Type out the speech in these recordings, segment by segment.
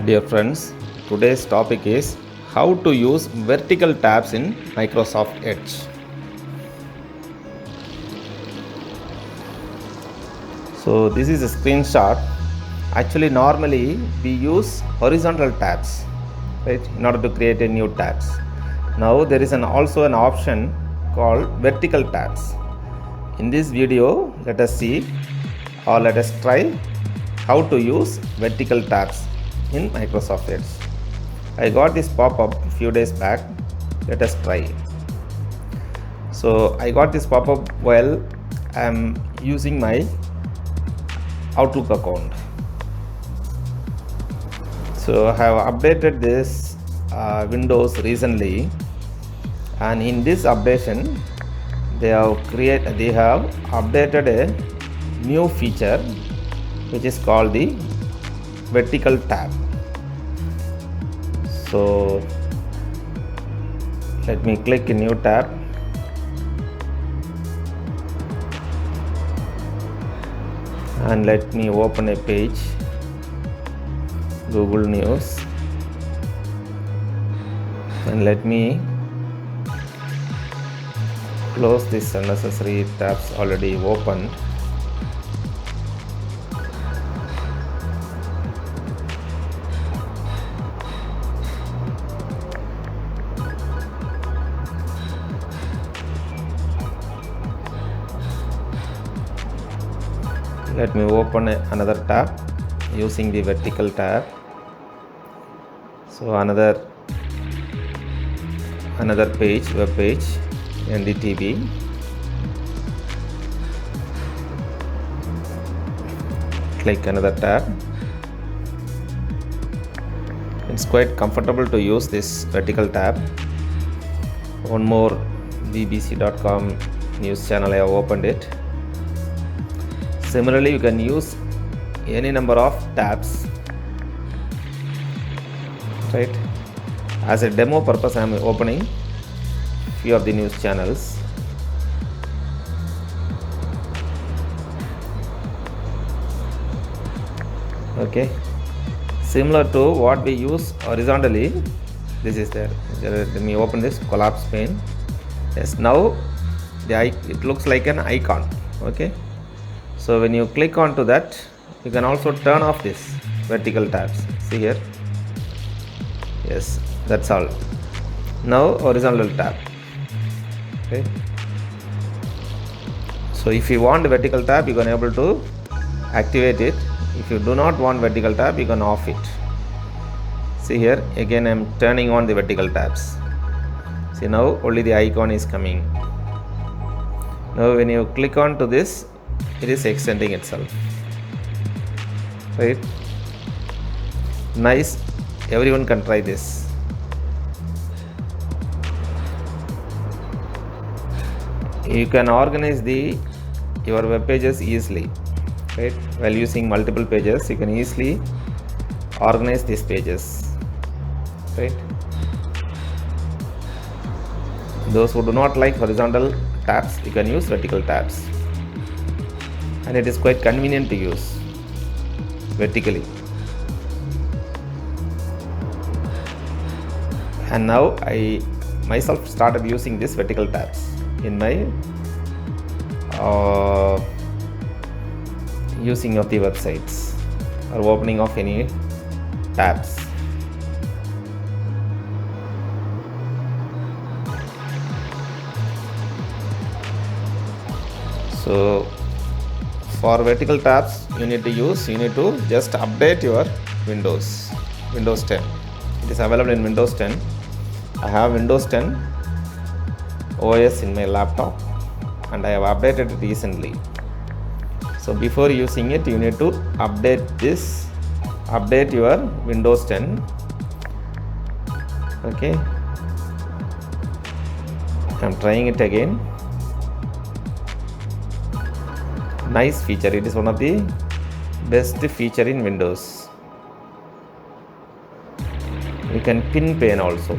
Dear friends, today's topic is how to use vertical tabs in Microsoft Edge. So this is a screenshot. Actually, normally we use horizontal tabs, right, in order to create a new tabs. Now there is also an option called vertical tabs. In this video, let us see or let us try how to use vertical tabs in Microsoft Edge. I got this pop-up a few days back. Let us try it. So I got this pop-up while I am using my Outlook account. So I have updated this Windows recently, and in this updation they have updated a new feature which is called the vertical tab. So let me click a new tab. And let me open a page, Google News, and let me close this unnecessary tabs already opened. Let me open another tab using the vertical tab. So another page, web page, NDTV. Click another tab. It's quite comfortable to use this vertical tab. One more bbc.com news channel, I have opened it. Similarly, you can use any number of tabs, right? As a demo purpose, I am opening few of the news channels. Okay, similar to what we use horizontally, this is there. Let me open this collapse pane. Yes, now it looks like an icon. Okay. So when you click onto that, you can also turn off this vertical tabs. See here. Yes, that's all. Now horizontal tab. Okay. So if you want vertical tab, you can able to activate it. If you do not want vertical tab, you can off it. See here, again I am turning on the vertical tabs. See, now only the icon is coming. Now when you click on to this, it is extending itself, right? Nice. Everyone can try this. You can organize your web pages easily, right? While using multiple pages, you can easily organize these pages, right? Those who do not like horizontal tabs, you can use vertical tabs. And it is quite convenient to use vertically. And now I myself started using this vertical tabs in my using of the websites or opening of any tabs. So for vertical tabs, you need to just update your Windows 10. It is available in Windows 10. I have Windows 10 OS in my laptop and I have updated it recently. So before using it, you need to update your Windows 10. Okay, I'm trying it again. Nice feature. It is one of the best feature in Windows. You can pin pane also,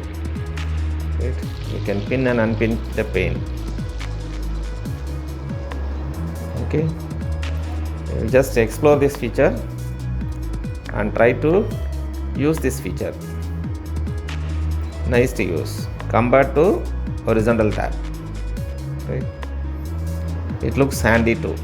right? You can pin and unpin the pane. Okay, just explore this feature and try to use this feature. Nice to use compared to horizontal tab, right? It looks handy too.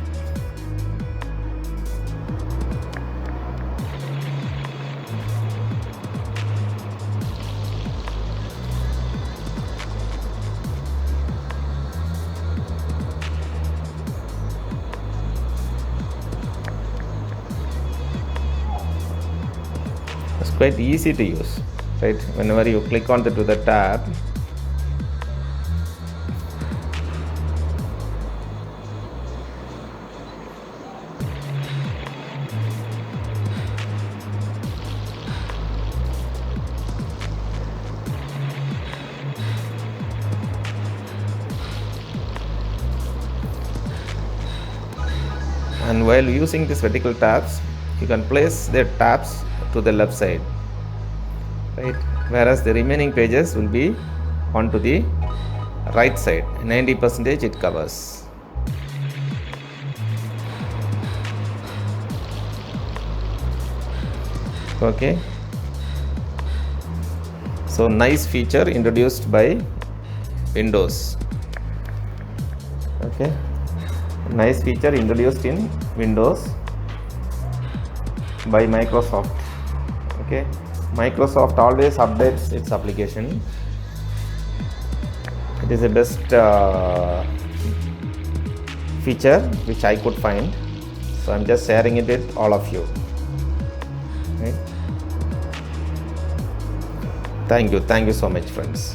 It's quite easy to use, right? Whenever you click on to the tab, and while using these vertical tabs, you can place the tabs to the left side, right? Whereas the remaining pages will be onto the right side. 90% it covers. Okay, so nice feature introduced by Windows. Okay, nice feature introduced in Windows by Microsoft. Okay, Microsoft always updates its application. It is the best feature which I could find, so I'm just sharing it with all of you. Okay. Thank you so much, friends.